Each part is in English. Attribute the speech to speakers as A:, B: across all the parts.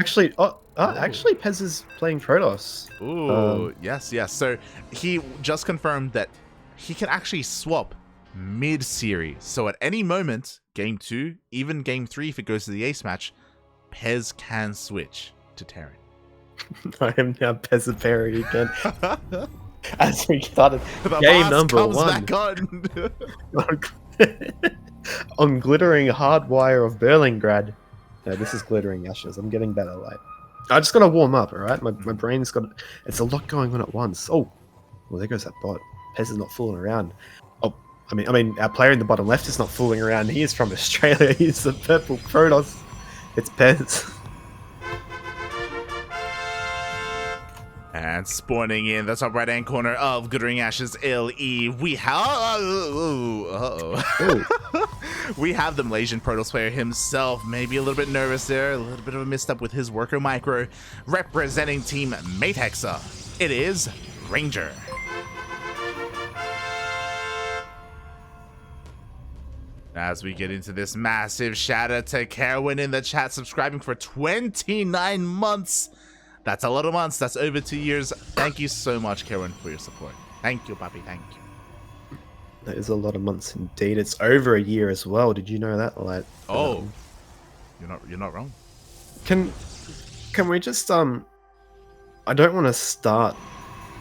A: Actually, actually, Pezz is playing Protoss.
B: Ooh, yes, yes. So he just confirmed that he can actually swap mid-series. So at any moment, game 2, even game 3, if it goes to the ace match, Pezz can switch to Terran.
A: I am now Pezz Perry again. As we started
B: The
A: game
B: mask
A: number
B: comes
A: 1
B: back on.
A: on glittering hardwire of Berlingrad. No, this is glittering ashes. I'm getting better. Like, I just gotta warm up. All right, my brain's got. It's a lot going on at once. Oh, well, there goes that bot. Pezz is not fooling around. Oh, I mean, our player in the bottom left is not fooling around. He is from Australia. He's the purple Protoss. It's Pezz.
B: And spawning in the top right-hand corner of Glittering Ashes LE, we have... we have the Malaysian Protoss player himself, maybe a little bit nervous there, a little bit of a misstep with his worker micro, representing Team Matexa. It is Ranger. As we get into this massive shout out to Kerwin in the chat, subscribing for 29 months. That's a lot of months. That's over 2 years. Thank you so much, Kerwin, for your support. Thank you, Papi. Thank you.
A: That is a lot of months indeed. It's over a year as well. Did you know that? Like,
B: oh, you're not wrong.
A: Can we just I don't want to start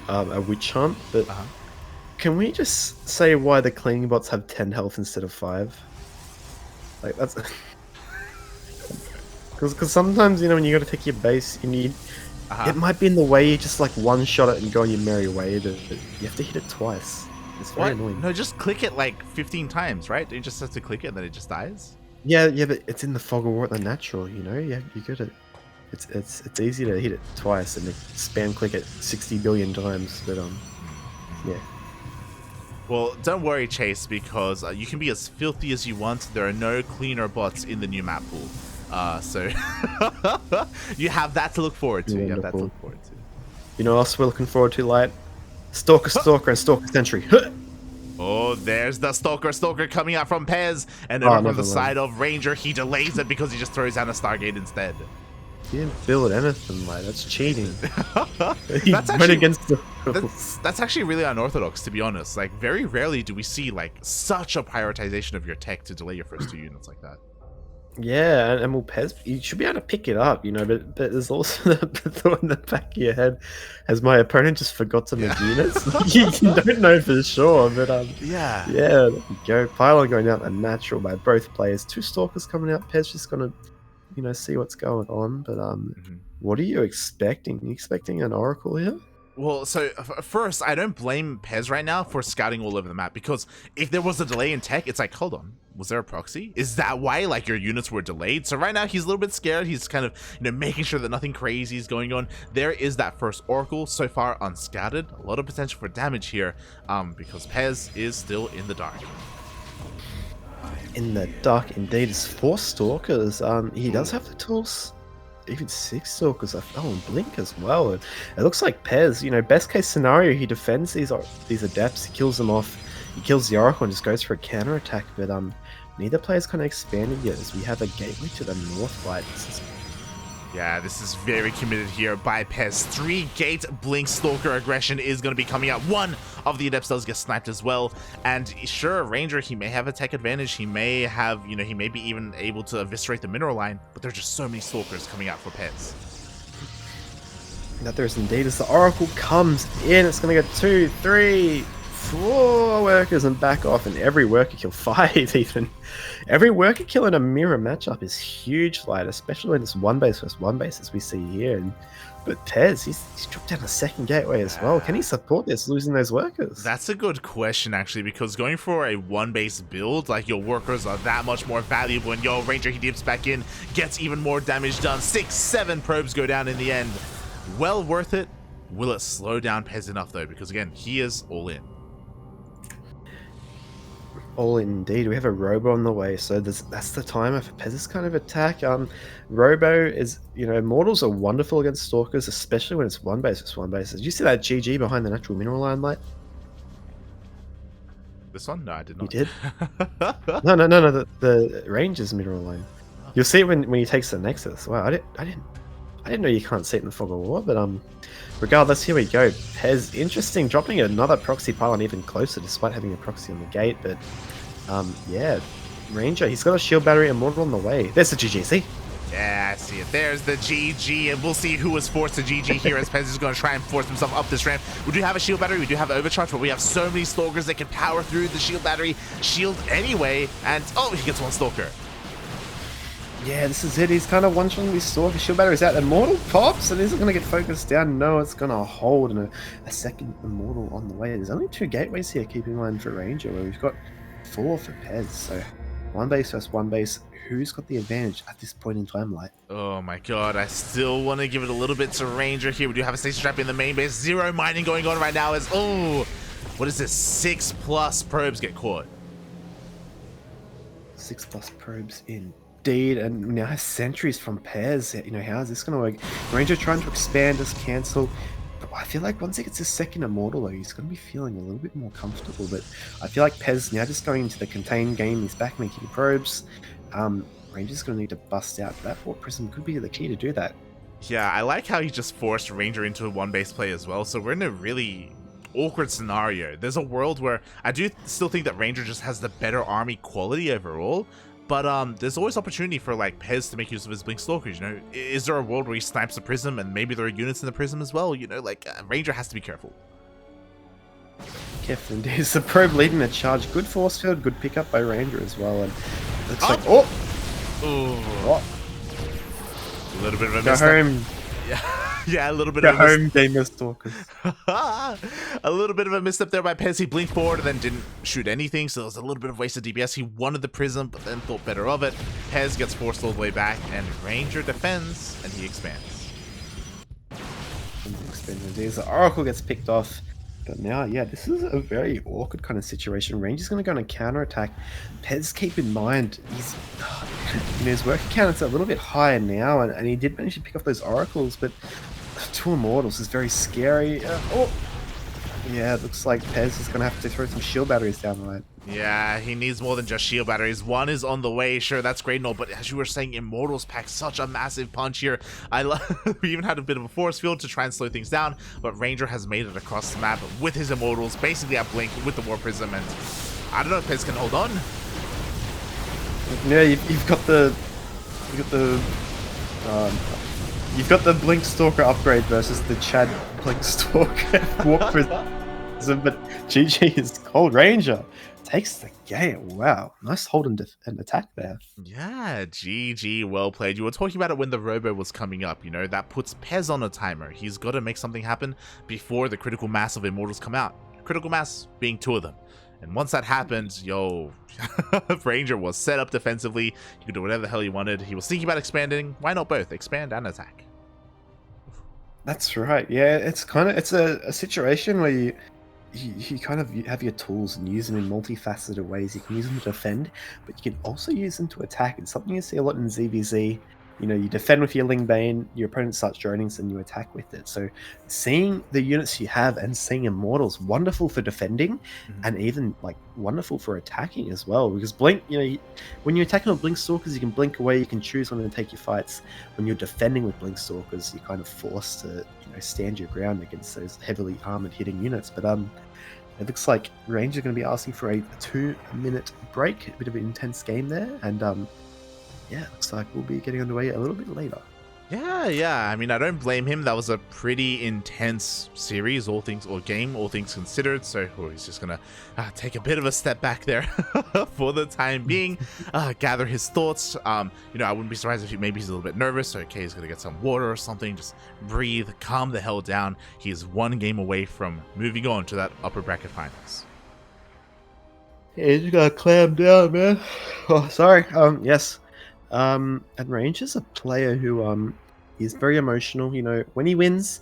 A: a witch hunt, but can we just say why the cleaning bots have 10 health instead of 5? Like, that's because sometimes, you know, when you got to take your base, you need. It might be in the way you just like one shot it and go on your merry way, but you have to hit it twice. It's very annoying.
B: No, just click it like 15 times, right? You just have to click it and then it just dies.
A: Yeah, but it's in the fog of war, the natural, you know. Yeah, you got to. It's easy to hit it twice and spam click it 60 billion times, but yeah.
B: Well, don't worry, Chase, because you can be as filthy as you want. There are no cleaner bots in the new map pool. So you have that to look forward to. You have that to look forward to.
A: You know what else we're looking forward to, Light? Stalker, and Stalker Sentry.
B: Oh, there's the Stalker coming out from Pezz. And then from the side of Ranger, he delays it because he just throws down a Stargate instead.
A: He didn't build anything, Light. That's cheating.
B: That's actually, against that's actually really unorthodox, to be honest. Like, very rarely do we see like such a prioritization of your tech to delay your first 2 units like that.
A: Yeah, and well, Pezz, you should be able to pick it up, you know, but there's also the thought in the back of your head, has my opponent just forgot to make units? You don't know for sure, but yeah, there you go. Pylon going out a natural by both players. 2 Stalkers coming out. Pezz just gonna, you know, see what's going on, but what are you expecting? Are you expecting an Oracle here?
B: Well, so first, I don't blame Pezz right now for scouting all over the map, because if there was a delay in tech, it's like, hold on, was there a proxy? Is that why like your units were delayed? So right now he's a little bit scared. He's kind of, you know, making sure that nothing crazy is going on. There is that first Oracle, so far unscouted. A lot of potential for damage here, because Pezz is still in the dark.
A: In the dark, indeed. It's 4 Stalkers. He does have the tools. Even 6 Stalkers. Oh, and Blink as well. It looks like Pezz, you know, best case scenario, he defends these Adepts, he kills them off, he kills the Oracle and just goes for a counter attack. But neither player's kind of expanded yet, as we have a gateway to the north light.
B: Yeah, this is very committed here by Pezz. 3-gate Blink Stalker aggression is going to be coming out. One of the Adepts does get sniped as well. And sure, Ranger, he may have a tech advantage. He may have, you know, he may be even able to eviscerate the mineral line. But there's just so many Stalkers coming out for Pezz.
A: That there's indeed, as the Oracle comes in, it's going to get 2, 3, 4 workers and back off, and every worker kill, 5 even. Every worker kill in a mirror matchup is huge, Light, especially when it's 1 base versus 1 base, as we see here. But Pezz, he's dropped down a 2nd gateway as well. Can he support this, losing those workers?
B: That's a good question, actually, because going for a 1-base build, like, your workers are that much more valuable, and your Ranger, he dips back in, gets even more damage done. 6, 7 probes go down in the end. Well worth it. Will it slow down Pezz enough, though? Because, again, he is all in.
A: All indeed. We have a Robo on the way, so that's the timer for Pezz's kind of attack. Robo is, you know, Mortals are wonderful against Stalkers, especially when it's 1 base versus 1 base. Did you see that GG behind the natural mineral line, Light?
B: This one? No, I did not.
A: You did? No, the Ranger's mineral line. You'll see it when he takes the Nexus. Wow, I I didn't know you can't see it in the fog of war, but regardless, here we go. Pezz, interesting, dropping another proxy pylon even closer, despite having a proxy on the gate. But yeah, Ranger, he's got a shield battery, Immortal on the way. There's the GG, see?
B: Yeah, I see it. There's the GG, and we'll see who was forced to GG here as Pezz is going to try and force himself up this ramp. We do have a shield battery, we do have overcharge, but we have so many Stalkers that can power through the shield battery, shield anyway, and oh, he gets one Stalker.
A: Yeah, this is it. He's kind of one-shotting his Stalker. Shield battery's out. Immortal pops, and is it going to get focused down? No, it's going to hold, and a second Immortal on the way. There's only 2 gateways here, keeping in mind for Ranger, where we've got 4 for Pezz. So 1 base versus 1 base. Who's got the advantage at this point in time, Light?
B: Oh my god, I still want to give it a little bit to Ranger here. We do have a station trap in the main base. 0 mining going on right now as, oh, what is this? 6+ probes get caught.
A: 6+ probes indeed, and now sentries from Pezz. You know, how is this going to work? Ranger trying to expand, just cancel. But I feel like once he gets his second Immortal, though, he's going to be feeling a little bit more comfortable. But I feel like Pezz now just going into the contained game. He's back making probes. Ranger's going to need to bust out. That Warp Prism could be the key to do that.
B: Yeah, I like how he just forced Ranger into a 1 base play as well. So we're in a really awkward scenario. There's a world where I do still think that Ranger just has the better army quality overall. But there's always opportunity for like Pezz to make use of his Blink Stalkers, you know? Is there a world where he snipes the Prism and maybe there are units in the Prism as well? You know, like Ranger has to be careful.
A: Careful indeed. It's the probe leading the charge. Good force field, good pickup by Ranger as well. And looks like, oh!
B: A little bit of a
A: Go
B: misstep.
A: home.
B: Yeah, a little bit
A: Go
B: of a
A: home, Gamer Stalkers.
B: a little bit of a misstep there by Pezz. He blinked forward and then didn't shoot anything, so there was a little bit of wasted DPS. He wanted the Prism, but then thought better of it. Pezz gets forced all the way back, and Ranger defends, and he expands.
A: The Oracle gets picked off. But now, yeah, this is a very awkward kind of situation. Ranger's going to go on a counter-attack. Pezz, keep in mind, his worker count is a little bit higher now, and he did manage to pick off those Oracles, but 2 Immortals is very scary. Yeah, it looks like Pezz is going to have to throw some shield batteries down the line.
B: Yeah, he needs more than just shield batteries. 1 is on the way. Sure, that's great and all, but as you were saying, Immortals pack such a massive punch here. We even had a bit of a force field to try and slow things down, but Ranger has made it across the map with his Immortals, basically at Blink with the Warp Prism, and I don't know if Pezz can hold on.
A: Yeah, you've got the Blink Stalker upgrade versus the Chad Blink Stalker Warp Prism, but GG is cold. Ranger takes the game. Wow, nice hold and attack there.
B: Yeah, GG, well played. You were talking about it when the Robo was coming up, you know, that puts Pezz on a timer. He's got to make something happen before the critical mass of Immortals come out. Critical mass being 2 of them. And once that happened, yo, Ranger was set up defensively. He could do whatever the hell he wanted. He was thinking about expanding. Why not both? Expand and attack.
A: That's right. Yeah, it's a situation where you kind of have your tools and use them in multifaceted ways. You can use them to defend, but you can also use them to attack. It's something you see a lot in ZVZ. You know, you defend with your Ling Bane, your opponent starts droning, and you attack with it. So seeing the units you have and seeing Immortals, wonderful for defending, and even like wonderful for attacking as well. Because Blink, you know, when you're attacking with Blink Stalkers, you can blink away, you can choose when to take your fights. When you're defending with Blink Stalkers, you're kind of forced to, you know, stand your ground against those heavily armored hitting units. But it looks like Ranger's going to be asking for a 2-minute break, a bit of an intense game there, and yeah, looks like we'll be getting underway a little bit later.
B: Yeah. I mean, I don't blame him. That was a pretty intense series, all things considered. So he's just gonna take a bit of a step back there for the time being, gather his thoughts. You know, I wouldn't be surprised if maybe he's a little bit nervous. So okay, he's gonna get some water or something. Just breathe, calm the hell down. He is 1 game away from moving on to that upper bracket finals.
A: Yeah, you just gotta clam down, man. Oh, sorry. Yes. And Ranger's a player who is very emotional. You know, when he wins,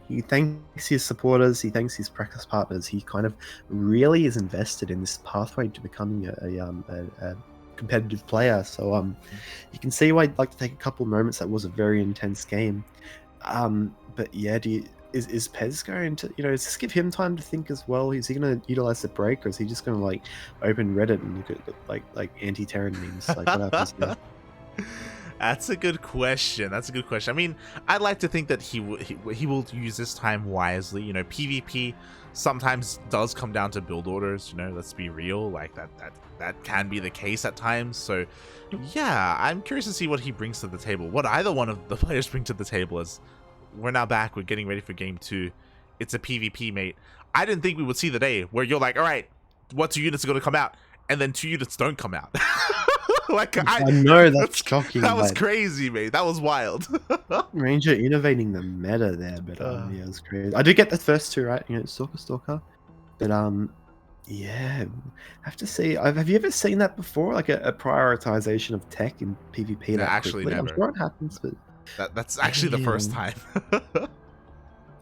A: he thanks his supporters, he thanks his practice partners. He kind of really is invested in this pathway to becoming a competitive player. So you can see why I'd like to take a couple of moments. That was a very intense game. But yeah, is Pezz going to, you know, does this give him time to think as well? Is he going to utilize the break, or is he just going to like open Reddit and look at like anti-Terran memes? Like what happens here?
B: That's a good question. That's a good question. I mean, I'd like to think that he will use this time wisely. You know, PvP sometimes does come down to build orders. You know, let's be real. Like that can be the case at times. So, yeah, I'm curious to see what he brings to the table. What either one of the players bring to the table is. We're now back. We're getting ready for game 2. It's a PvP, mate. I didn't think we would see the day where you're like, all right, what 2 units are going to come out? And then 2 units don't come out. Like
A: I know, that's shocking.
B: That was crazy, mate. That was wild.
A: Ranger innovating the meta there, but yeah, it's crazy. I did get the first 2 right, you know, Stalker. But yeah, I have to see. Have you ever seen that before? Like a prioritization of tech in PvP?
B: No, actually, never.
A: I'm sure it happens, but
B: that's actually the first time.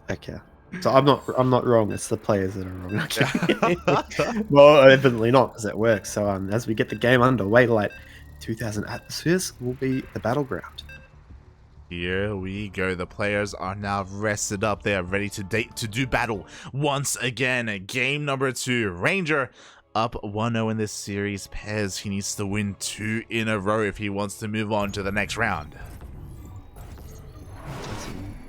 A: Okay. So I'm not wrong. It's the players that are wrong. Okay. Well, evidently not, because it works. So as we get the game underway, like 2,000 atmospheres will be the battleground.
B: Here we go. The players are now rested up. They are ready to do battle once again. Game number 2. Ranger up 1-0 in this series. Pezz, he needs to win 2 in a row if he wants to move on to the next round.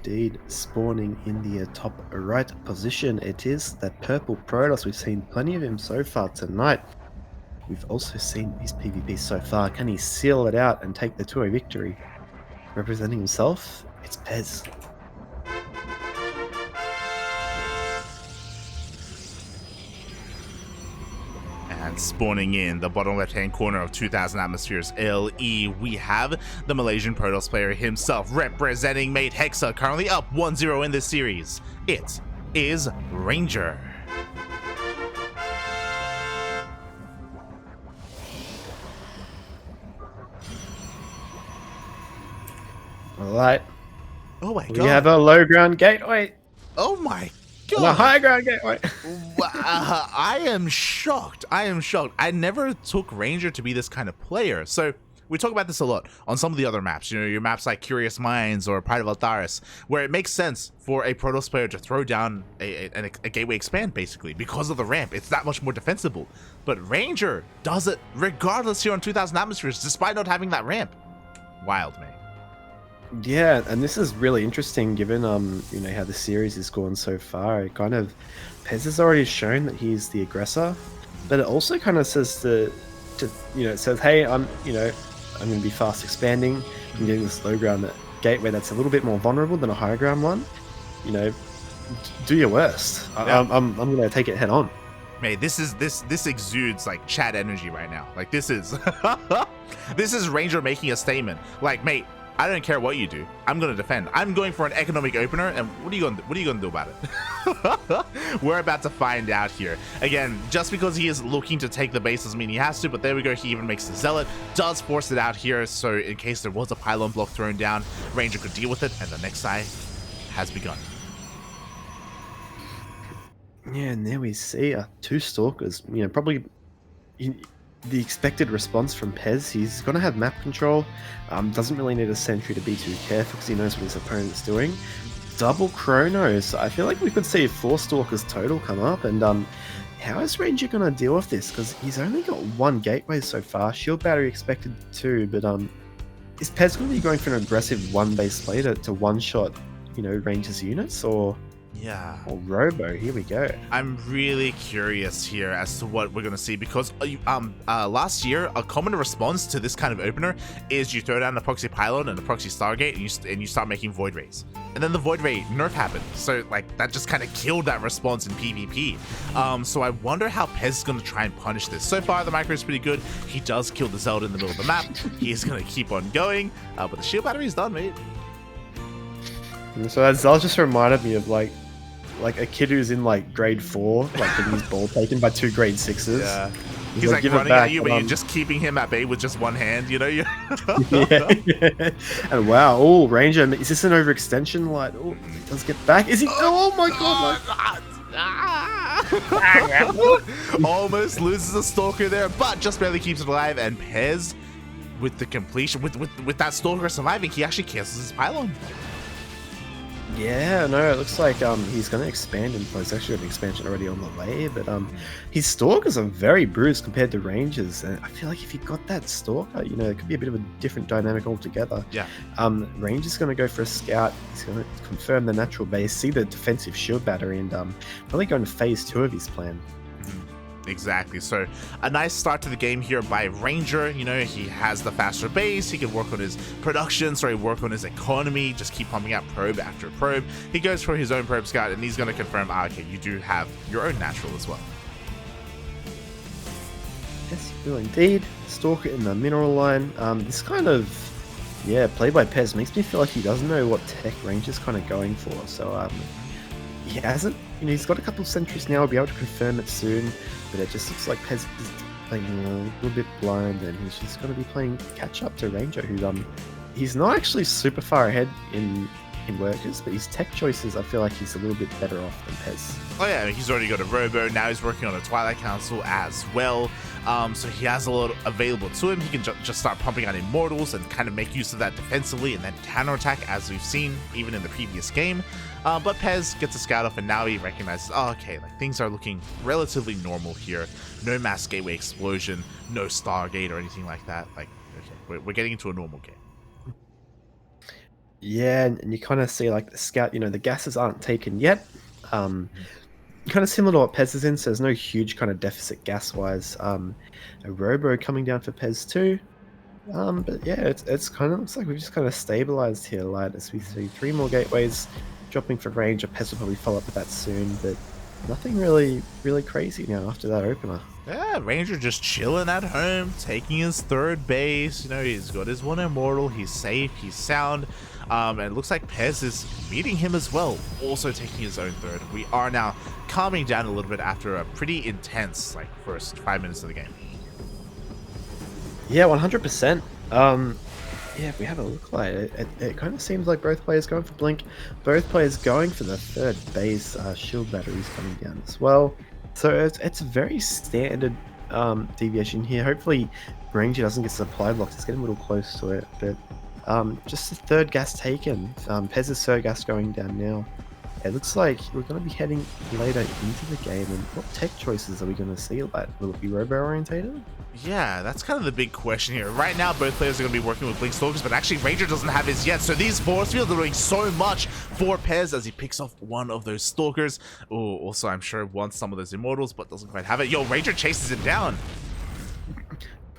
A: Indeed, spawning in the top right position, it is that purple Protoss. We've seen plenty of him so far tonight. We've also seen his PvP so far. Can he seal it out and take the 2-0 victory? Representing himself, it's Pezz.
B: And spawning in the bottom left-hand corner of 2,000 atmospheres LE, we have the Malaysian Protoss player himself, representing mate Hexa, currently up 1-0 in this series. It is Ranger.
A: Alright.
B: Oh my god.
A: We have a low ground gateway.
B: Oh my god.
A: And a high ground gateway.
B: I am shocked. I am shocked. I never took Ranger to be this kind of player. So we talk about this a lot on some of the other maps. You know, your maps like Curious Minds or Pride of Altaris, where it makes sense for a Protoss player to throw down a gateway expand, basically, because of the ramp. It's that much more defensible. But Ranger does it regardless here on 2,000 atmospheres, despite not having that ramp. Wild, man.
A: Yeah, and this is really interesting given you know how the series has gone so far. It kind of Pezz has already shown that he's the aggressor, but it also kind of says to you know, it says, hey, I'm going to be fast expanding. I'm getting this low ground gateway that's a little bit more vulnerable than a high ground one. You know, do your worst.
B: Yeah.
A: I'm going to take it head on.
B: Mate, this exudes like chat energy right now. Like this is this is Ranger making a statement. Like, mate, I don't care what you do. I'm gonna defend. I'm going for an economic opener, and what are you gonna do about it? We're about to find out here. Again, just because he is looking to take the base doesn't mean he has to, but there we go. He even makes the zealot, does force it out here, so in case there was a pylon block thrown down, Ranger could deal with it, and the next side has begun.
A: Yeah, and there we see 2 stalkers. You know, probably the expected response from Pezz. He's going to have map control. Doesn't really need a sentry to be too careful because he knows what his opponent's doing. Double chronos. I feel like we could see 4 stalkers total come up. And how is Ranger going to deal with this? Because he's only got 1 gateway so far. Shield battery expected 2. But is Pezz going to be going for an aggressive 1 base play to one-shot, you know, Ranger's units? Or Robo? Here we go. I'm
B: really curious here as to what we're gonna see, because last year a common response to this kind of opener is you throw down the proxy pylon and the proxy stargate and you start making void rays, and then the void ray nerf happened, so like that just kind of killed that response in PvP. So I wonder how Pezz is gonna try and punish this. So far the micro is pretty good. He does kill the Zealot in the middle of the map. He's gonna keep on going, but the shield battery is done, mate.
A: So that Zealot just reminded me of like a kid who's in like grade 4, like getting his ball taken by 2 grade 6s.
B: Yeah. He's like running at you, but you're just keeping him at bay with just one hand, you know? Yeah.
A: And wow, oh, Ranger, is this an overextension? Like, oh, he does get back. Is he? Oh my god!
B: Almost loses a stalker there, but just barely keeps it alive. And Pezz, with the completion, with that stalker surviving, he actually cancels his pylon.
A: Yeah, no, it looks like he's going to expand, and well, he's actually got an expansion already on the way. But his stalkers are very bruised compared to rangers, and I feel like if he got that stalker, you know, it could be a bit of a different dynamic altogether.
B: Yeah.
A: Ranger's going to go for a scout. He's going to confirm the natural base, see the defensive shield battery, and probably go into phase 2 of his plan.
B: Exactly. So a nice start to the game here by Ranger. You know, he has the faster base. He can work on his production, work on his economy, just keep pumping out probe after probe. He goes for his own probe scout, and he's going to confirm, okay, you do have your own natural as well.
A: Yes, you do indeed. Stalker in the mineral line. This kind of, yeah, play by Pezz makes me feel like he doesn't know what tech Ranger's kind of going for. So he hasn't, you know, he's got a couple of sentries now. He'll be able to confirm it soon, but it just looks like Pezz is playing a little bit blind, and he's just going to be playing catch up to Ranger, who he's not actually super far ahead in workers, but his tech choices, I feel like he's a little bit better off than Pezz.
B: Oh yeah, he's already got a Robo, now he's working on a Twilight Council as well, so he has a lot available to him. He can just start pumping out Immortals and kind of make use of that defensively and then counterattack, as we've seen even in the previous game. But Pezz gets a scout off, and now he recognizes, oh, okay, like things are looking relatively normal here. No mass gateway explosion, no Stargate or anything like that. Like, okay, we're getting into a normal game.
A: Yeah, and you kind of see like the scout, you know, the gases aren't taken yet. Kind of similar to what Pezz is in, so there's no huge kind of deficit gas-wise. A Robo coming down for Pezz too. But yeah, it's kind of looks like we've just kind of stabilized here, like, as we see 3 more gateways dropping for Ranger. Pezz will probably follow up with that soon, but nothing really crazy now after that opener.
B: Yeah, Ranger just chilling at home, taking his 3rd base. You know, he's got his 1 Immortal, he's safe, he's sound. And it looks like Pezz is meeting him as well, also taking his own 3rd. We are now calming down a little bit after a pretty intense, like, first 5 minutes of the game.
A: Yeah, 100%. Yeah, if we have a look like it, it kind of seems like both players going for Blink, both players going for the 3rd base. Shield batteries coming down as well. So it's a very standard deviation here. Hopefully Ranger doesn't get supply blocked. It's getting a little close to it, but just the 3rd gas taken. Pezz's 3rd gas going down now. It looks like we're going to be heading later into the game, and what tech choices are we going to see? Like, will it be robo-orientated?
B: Yeah, that's kind of the big question here. Right now, both players are going to be working with Blink Stalkers, but actually Ranger doesn't have his yet, so these force fields are doing so much for Pezz as he picks off one of those Stalkers. Oh, also, I'm sure wants some of those Immortals, but doesn't quite have it. Yo, Ranger chases him down.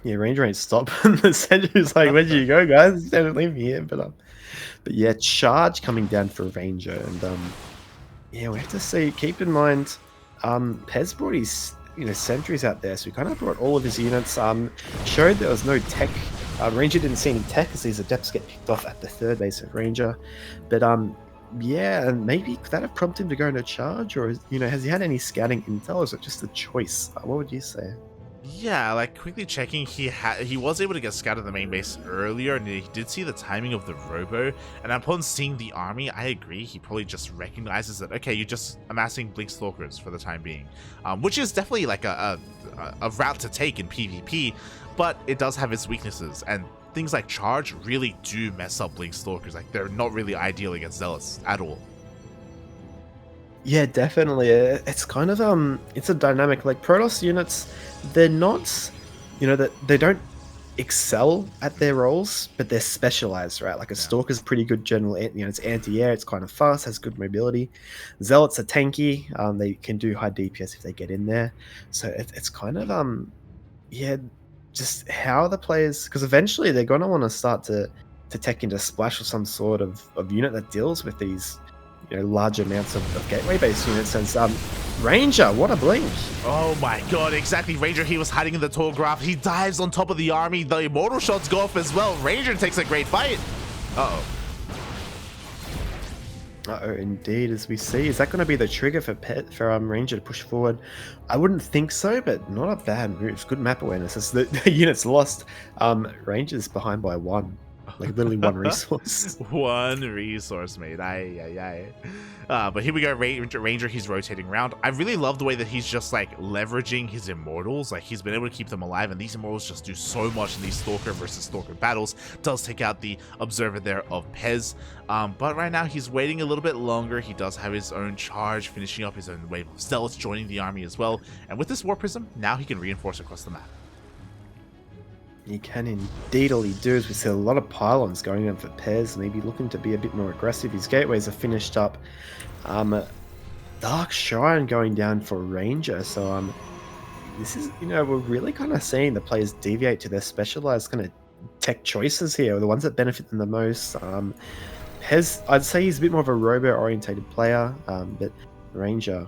A: Yeah, Ranger ain't stopping. The sentry's like, where do you go, guys? Don't leave me here. But yeah, charge coming down for Ranger, and yeah, we have to see. Keep in mind, Pezz brought his, you know, sentries out there, so he kind of brought all of his units. Showed there was no tech. Ranger didn't see any tech as these adepts get picked off at the 3rd base of Ranger. But yeah, and maybe could that have prompted him to go into charge, or, you know, has he had any scouting intel, or is it just a choice? What would you say?
B: Yeah, like, quickly checking, he was able to get scouted at the main base earlier, and he did see the timing of the Robo, and upon seeing the army, I agree, he probably just recognizes that, okay, you're just amassing Blink Stalkers for the time being, which is definitely like a route to take in PvP, but it does have its weaknesses, and things like charge really do mess up Blink Stalkers. Like, they're not really ideal against Zealots at all.
A: Yeah, definitely. It's kind of it's a dynamic. Like, Protoss units, they're not, you know, that they don't excel at their roles, but they're specialized, right? Like a Stalker's pretty good general, you know, it's anti-air, it's kind of fast, has good mobility. Zealots are tanky. They can do high DPS if they get in there. So it's kind of yeah, just how the players, because eventually they're gonna want to start to tech into Splash or some sort of unit that deals with these, you know, large amounts of gateway-based units. And Ranger, what a blink!
B: Oh my god, exactly. Ranger, he was hiding in the tall graph. He dives on top of the army. The Immortal shots go off as well. Ranger takes a great fight. Uh-oh.
A: Uh-oh, indeed, as we see. Is that going to be the trigger for Ranger to push forward? I wouldn't think so, but not a bad move. Good map awareness. As the unit's lost, Ranger's behind by 1. Like literally one resource.
B: One resource, mate. Aye, aye, aye. But here we go, Ranger, he's rotating around. I really love the way that he's just like leveraging his immortals. Like he's been able to keep them alive, and these immortals just do so much in these Stalker versus Stalker battles. Does take out the Observer there of Pezz. But right now he's waiting a little bit longer. He does have his own charge, finishing up his own wave of Stealth, joining the army as well. And with this War Prism, now he can reinforce across the map.
A: He can indeedly do, as we see a lot of pylons going in for Pezz, maybe looking to be a bit more aggressive. His gateways are finished up. Dark Shrine going down for Ranger, so this is, you know, we're really kind of seeing the players deviate to their specialized kind of tech choices here, the ones that benefit them the most. Pezz, I'd say he's a bit more of a robo-orientated player, but Ranger,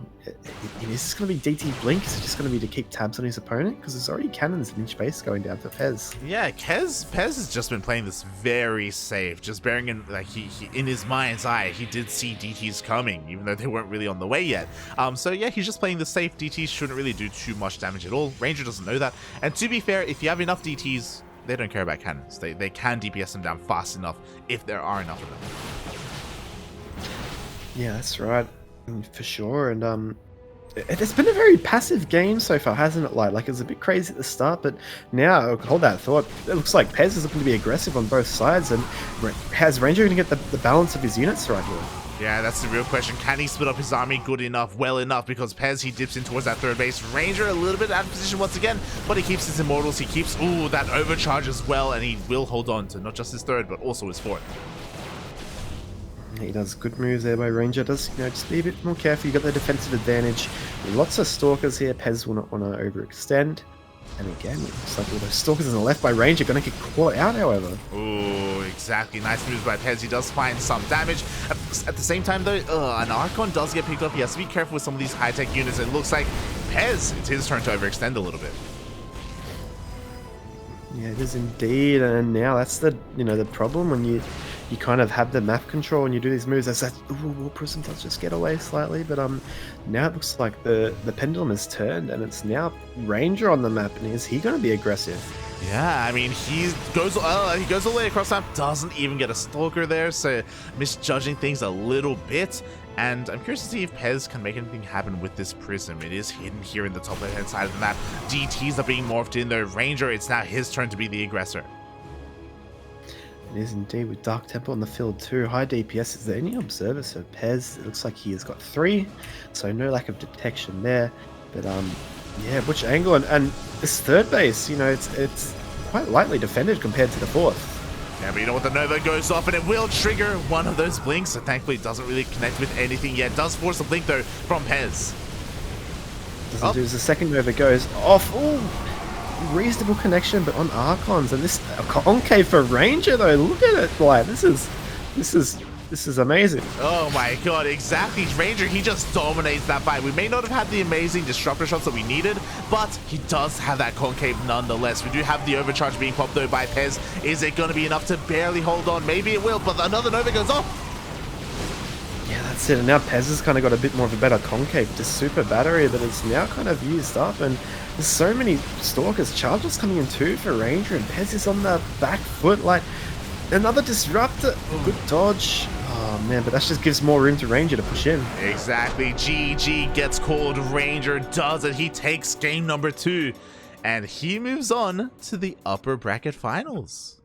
A: is this going to be DT Blink? Is it just going to be to keep tabs on his opponent? Because there's already cannons in each base going down for Pezz.
B: Yeah, Pezz has just been playing this very safe, just bearing in, like, he in his mind's eye, he did see DTs coming, even though they weren't really on the way yet. So yeah, he's just playing the safe. DTs shouldn't really do too much damage at all. Ranger doesn't know that. And to be fair, if you have enough DTs, they don't care about cannons. They can DPS them down fast enough if there are enough of them.
A: Yeah, that's right. For sure, and it's been a very passive game so far, hasn't it? Like it was a bit crazy at the start, but now, hold that thought, it looks like Pezz is looking to be aggressive on both sides, and has Ranger going to get the balance of his units right here?
B: Yeah, that's the real question. Can he split up his army good enough, well enough? Because Pezz, he dips in towards that third base. Ranger, a little bit out of position once again, but he keeps his immortals. He keeps, that overcharge as well, and he will hold on to not just his third, but also his fourth.
A: He does good moves there by Ranger. Does, you know, just be a bit more careful. You got the defensive advantage. Lots of Stalkers here. Pezz will not want to overextend. And again, it looks like all those Stalkers on the left by Ranger going to get caught out, however.
B: Oh, exactly. Nice moves by Pezz. He does find some damage. At the same time, though, an Archon does get picked up. He has to be careful with some of these high-tech units. It looks like Pezz, it's his turn to overextend a little bit.
A: Yeah, it is indeed, and now that's the the problem when you kind of have the map control and you do these moves. As that War Prism does just get away slightly, but now it looks like the pendulum has turned and it's now Ranger on the map. And is he going to be aggressive?
B: Yeah, I mean, he goes all the way across the map, doesn't even get a Stalker there, so misjudging things a little bit. And I'm curious to see if Pezz can make anything happen with this Prism. It is hidden here in the top left-hand side of the map. DTs are being morphed in there. Ranger, it's now his turn to be the aggressor.
A: It is indeed, with Dark Temple on the field too. High DPS. Is there any observers for Pezz? It looks like he has got 3, so no lack of detection there. But yeah, which angle? And this third base, it's quite lightly defended compared to the fourth.
B: Yeah, but you know what? The Nova goes off and it will trigger one of those blinks. So thankfully it doesn't really connect with anything yet. Does force a blink though from Pezz.
A: Doesn't do as the second Nova goes off. Ooh, reasonable connection, but on Archons. And this concave for Ranger though. Look at it, like this is amazing.
B: Oh my god, exactly. Ranger, he just dominates that fight. We may not have had the amazing disruptor shots that we needed, but he does have that concave nonetheless. We do have the overcharge being popped though by Pezz. Is it going to be enough to barely hold on? Maybe it will, but another Nova goes off.
A: Yeah, that's it. And now Pezz has kind of got a bit more of a better concave, just super battery, but it's now kind of used up. And there's so many Stalkers. Chargers coming in too for Ranger, and Pezz is on the back foot. Like, another disruptor. Good dodge. Oh man, but that just gives more room to Ranger to push in.
B: Exactly. GG gets called. Ranger does it. He takes game number 2. And he moves on to the upper bracket finals.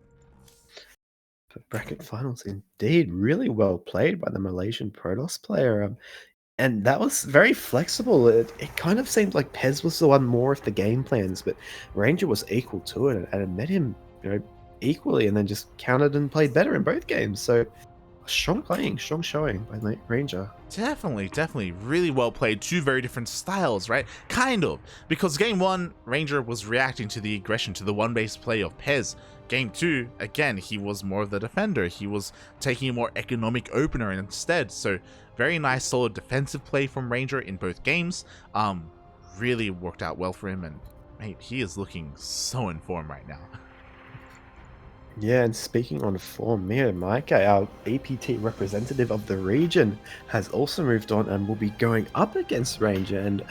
A: Bracket finals indeed. Really well played by the Malaysian Protoss player. And that was very flexible. It kind of seemed like Pezz was the one more of the game plans, but Ranger was equal to it and it met him, equally, and then just countered and played better in both games. So strong playing, strong showing by Ranger.
B: Definitely really well played. 2 very different styles, right? Kind of, because game 1 Ranger was reacting to the aggression, to the one base play of Pezz. Game 2, again, he was more of the defender. He was taking a more economic opener instead. So very nice solid defensive play from Ranger in both games. Really worked out well for him, and mate, he is looking so in form right now.
A: Yeah, and speaking on form, Mia Maika, our EPT representative of the region, has also moved on and will be going up against Ranger. And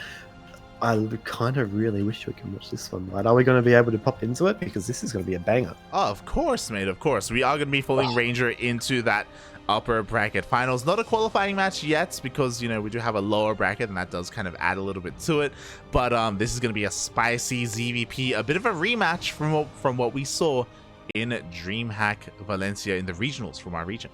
A: I kind of really wish we can watch this one, right? Are we going to be able to pop into it? Because this is going to be a banger.
B: Oh, of course, mate, of course. We are going to be following Ranger into that upper bracket finals. Not a qualifying match yet, because, you know, we do have a lower bracket, and that does kind of add a little bit to it. But this is going to be a spicy ZVP, a bit of a rematch from what we saw in DreamHack Valencia in the regionals from our region.